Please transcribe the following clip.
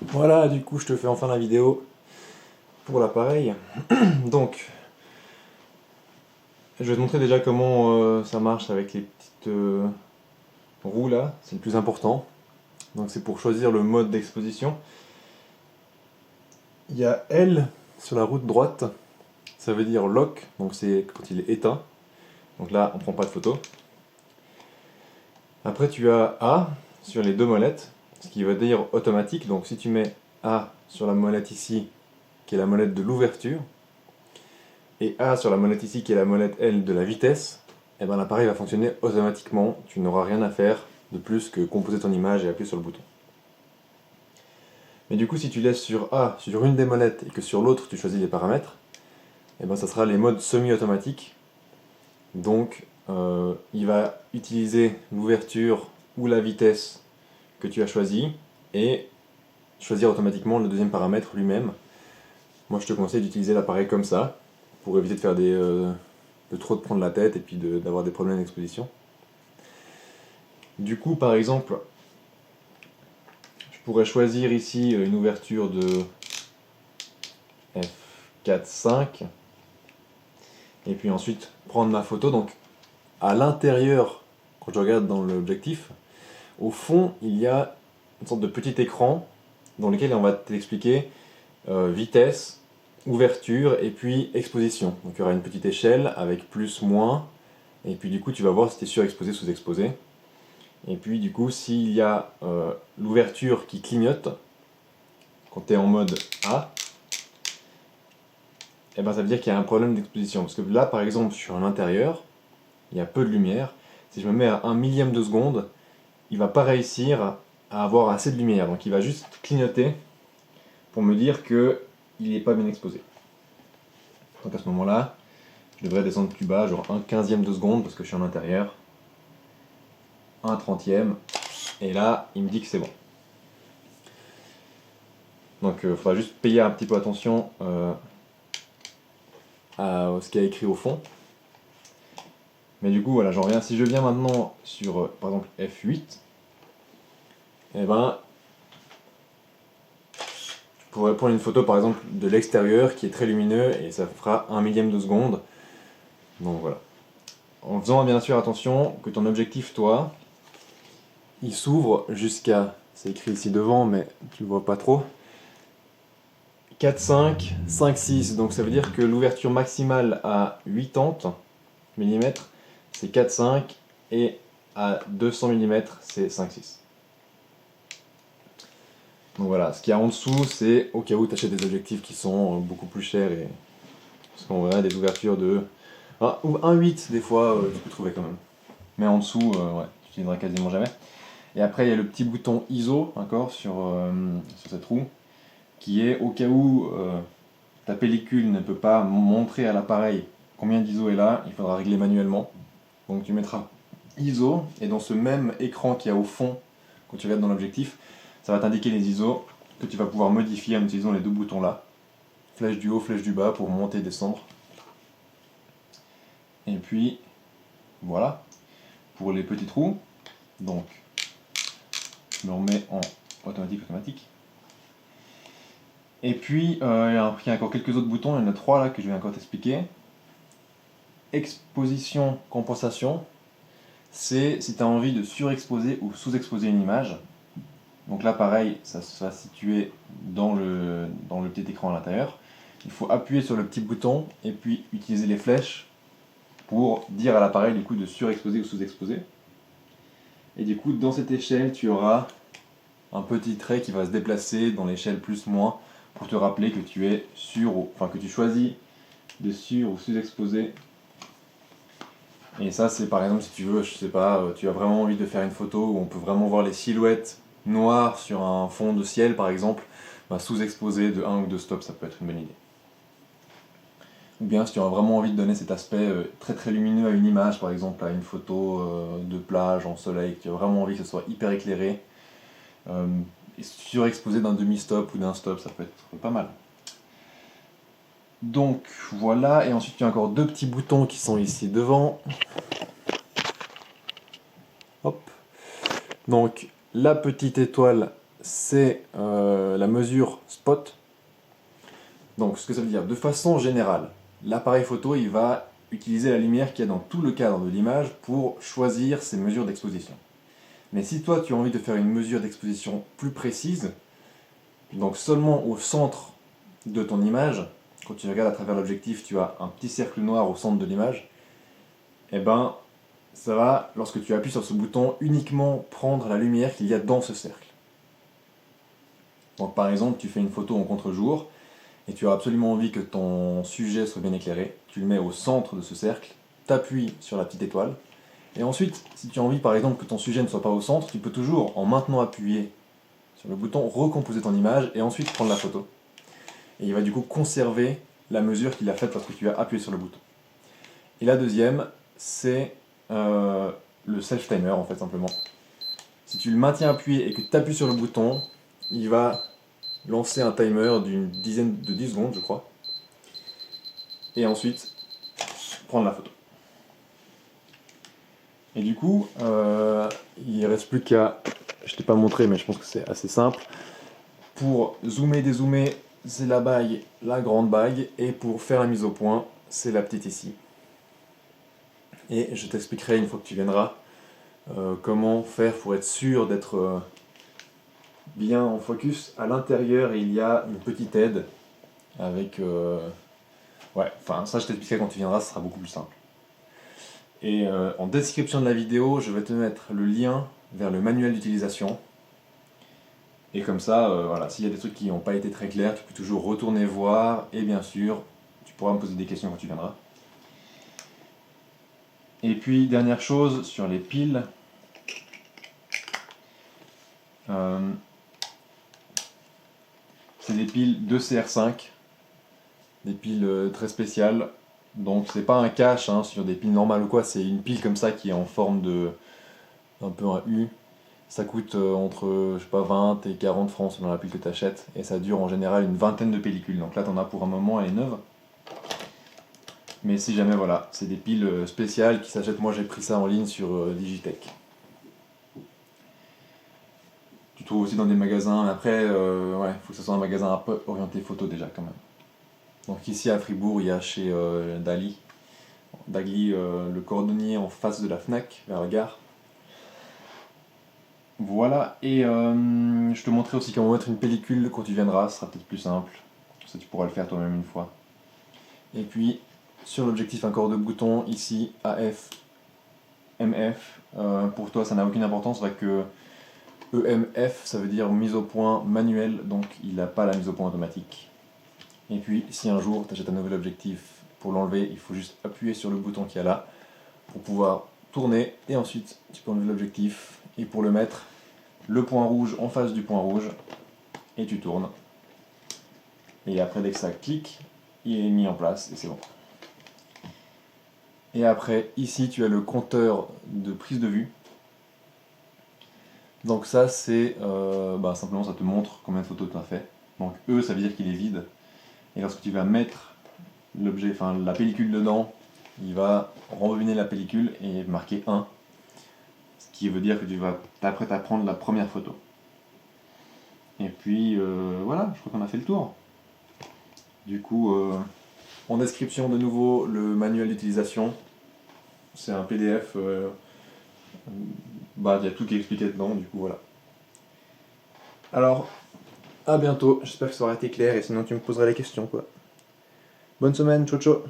Voilà, du coup, je te fais enfin la vidéo pour l'appareil. Donc, je vais te montrer déjà comment ça marche avec les petites roues là, c'est le plus important. Donc, c'est pour choisir le mode d'exposition. Il y a L sur la roue de droite, ça veut dire lock, donc c'est quand il est éteint. Donc là, on prend pas de photo. Après, tu as A sur les deux molettes, ce qui veut dire automatique. Donc, si tu mets A sur la molette ici, qui est la molette de l'ouverture, et A sur la molette ici qui est la molette L de la vitesse, et ben l'appareil va fonctionner automatiquement, tu n'auras rien à faire de plus que composer ton image et appuyer sur le bouton. Mais du coup si tu laisses sur A sur une des molettes et que sur l'autre tu choisis les paramètres, et ben ça sera les modes semi-automatiques. Donc il va utiliser l'ouverture ou la vitesse que tu as choisi et choisir automatiquement le deuxième paramètre lui-même. Moi je te conseille d'utiliser l'appareil comme ça, pour éviter de faire de trop te prendre la tête et puis d'avoir des problèmes d'exposition. Du coup, par exemple, je pourrais choisir ici une ouverture de f4.5 et puis ensuite prendre ma photo. Donc à l'intérieur, quand je regarde dans l'objectif, au fond il y a une sorte de petit écran dans lequel on va t'expliquer vitesse, ouverture et puis exposition. Donc il y aura une petite échelle avec plus, moins, et puis du coup tu vas voir si tu es surexposé, sous-exposé. Et puis du coup s'il y a l'ouverture qui clignote, quand tu es en mode A, et ben ça veut dire qu'il y a un problème d'exposition. Parce que là par exemple sur l'intérieur, il y a peu de lumière. Si je me mets à 1 millième de seconde, il va pas réussir à avoir assez de lumière. Donc il va juste clignoter pour me dire que il n'est pas bien exposé. Donc à ce moment-là, je devrais descendre plus bas, genre 1/15e de seconde parce que je suis en intérieur. 1/30e. Et là, il me dit que c'est bon. Donc il faudra juste payer un petit peu attention à ce qu'il y a écrit au fond. Mais du coup, voilà, j'en reviens. Si je viens maintenant sur, par exemple, F8, eh ben, je pourrais prendre une photo, par exemple, de l'extérieur qui est très lumineux et ça fera 1 millième de seconde. Donc voilà. En faisant bien sûr attention que ton objectif, toi, il s'ouvre jusqu'à, c'est écrit ici devant, mais tu le vois pas trop, 4,5, 5,6. Donc ça veut dire que l'ouverture maximale à 80 mm, c'est 4,5 et à 200 mm, c'est 5,6. Donc voilà, ce qu'il y a en dessous, c'est au cas où tu achètes des objectifs qui sont beaucoup plus chers. Parce qu'on verra des ouvertures de. Ou 1,8 des fois, tu peux trouver quand même. Mais en dessous, ouais, tu n'utiliseras quasiment jamais. Et après, il y a le petit bouton ISO encore sur cette roue, qui est au cas où ta pellicule ne peut pas montrer à l'appareil combien d'ISO est là, il faudra régler manuellement. Donc tu mettras ISO, et dans ce même écran qu'il y a au fond, quand tu regardes dans l'objectif, ça va t'indiquer les ISO que tu vas pouvoir modifier en utilisant les deux boutons là. Flèche du haut, flèche du bas pour monter et descendre. Et puis, voilà, pour les petits trous. Donc, je me remets en automatique. Et puis, il y a encore quelques autres boutons, il y en a 3 là que je vais encore t'expliquer. Exposition, compensation, c'est si tu as envie de surexposer ou sous-exposer une image. Donc là, pareil, ça va se situer dans le petit écran à l'intérieur. Il faut appuyer sur le petit bouton et puis utiliser les flèches pour dire à l'appareil du coup de surexposer ou sous-exposer. Et du coup, dans cette échelle, tu auras un petit trait qui va se déplacer dans l'échelle plus-moins pour te rappeler que tu es que tu choisis de sur ou sous-exposer. Et ça, c'est par exemple si tu veux, je sais pas, tu as vraiment envie de faire une photo où on peut vraiment voir les silhouettes noires sur un fond de ciel par exemple, sous-exposer de 1 ou 2 stops, ça peut être une bonne idée. Ou bien si tu as vraiment envie de donner cet aspect très très lumineux à une image, par exemple à une photo de plage en soleil, que tu as vraiment envie que ce soit hyper éclairé, et surexposé d'un demi-stop ou d'un stop, ça peut être pas mal. Donc voilà, et ensuite tu as encore deux petits boutons qui sont ici devant. Hop. Donc la petite étoile c'est la mesure spot. Donc ce que ça veut dire, de façon générale, l'appareil photo il va utiliser la lumière qu'il y a dans tout le cadre de l'image pour choisir ses mesures d'exposition. Mais si toi tu as envie de faire une mesure d'exposition plus précise, donc seulement au centre de ton image, quand tu regardes à travers l'objectif, tu as un petit cercle noir au centre de l'image, et ben ça va, lorsque tu appuies sur ce bouton, uniquement prendre la lumière qu'il y a dans ce cercle. Donc par exemple, tu fais une photo en contre-jour, et tu as absolument envie que ton sujet soit bien éclairé, tu le mets au centre de ce cercle, t'appuies sur la petite étoile, et ensuite, si tu as envie par exemple que ton sujet ne soit pas au centre, tu peux toujours, en maintenant appuyé sur le bouton, recomposer ton image et ensuite prendre la photo. Et il va du coup conserver la mesure qu'il a faite parce que tu as appuyé sur le bouton. Et la deuxième, c'est le self-timer en fait simplement. Si tu le maintiens appuyé et que tu appuies sur le bouton, il va lancer un timer d'une dizaine de 10 secondes je crois. Et ensuite, prendre la photo. Et du coup, il ne reste plus qu'à, je ne t'ai pas montré mais je pense que c'est assez simple, pour zoomer, dézoomer, c'est la bague, la grande bague, et pour faire la mise au point, c'est la petite ici. Et je t'expliquerai une fois que tu viendras comment faire pour être sûr d'être bien en focus. À l'intérieur, il y a une petite aide avec... ouais, enfin ça je t'expliquerai quand tu viendras, ce sera beaucoup plus simple. Et en description de la vidéo, je vais te mettre le lien vers le manuel d'utilisation. Et comme ça, voilà, s'il y a des trucs qui n'ont pas été très clairs, tu peux toujours retourner voir, et bien sûr, tu pourras me poser des questions quand tu viendras. Et puis, dernière chose, sur les piles, c'est des piles 2CR5, des piles très spéciales, donc c'est pas un cache hein, sur des piles normales ou quoi, c'est une pile comme ça qui est en forme de un peu un U. Ça coûte entre je sais pas, 20 et 40 francs selon la pile que tu achètes, et ça dure en général une vingtaine de pellicules, donc là t'en as pour un moment, elle est neuve. Mais si jamais, voilà, c'est des piles spéciales qui s'achètent, moi j'ai pris ça en ligne sur Digitech. Tu trouves aussi dans des magasins, mais après, ouais, il faut que ce soit un magasin un peu orienté photo déjà quand même. Donc ici à Fribourg, il y a chez Dagli, le cordonnier en face de la Fnac, vers la gare. Voilà, et je te montrerai aussi comment mettre une pellicule quand tu viendras, ce sera peut-être plus simple. Ça tu pourras le faire toi-même une fois. Et puis, sur l'objectif, encore deux boutons, ici, AF, MF. Pour toi, ça n'a aucune importance, c'est vrai que EMF, ça veut dire mise au point manuelle, donc il n'a pas la mise au point automatique. Et puis, si un jour tu achètes un nouvel objectif, pour l'enlever, il faut juste appuyer sur le bouton qu'il y a là, pour pouvoir tourner, et ensuite tu peux enlever l'objectif, et pour le mettre, le point rouge en face du point rouge, et tu tournes. Et après, dès que ça clique, il est mis en place, et c'est bon. Et après, ici, tu as le compteur de prise de vue. Donc ça, c'est simplement, ça te montre combien de photos tu as fait. Donc E, ça veut dire qu'il est vide. Et lorsque tu vas mettre l'objet, enfin la pellicule dedans, il va rembobiner la pellicule et marquer 1. Ce qui veut dire que tu vas t'apprêter à prendre la première photo. Et puis voilà, je crois qu'on a fait le tour. Du coup, en description de nouveau, le manuel d'utilisation. C'est un PDF. Il y a tout qui est expliqué dedans, du coup voilà. Alors, à bientôt, j'espère que ça aura été clair et sinon tu me poseras les questions quoi. Bonne semaine, ciao ciao.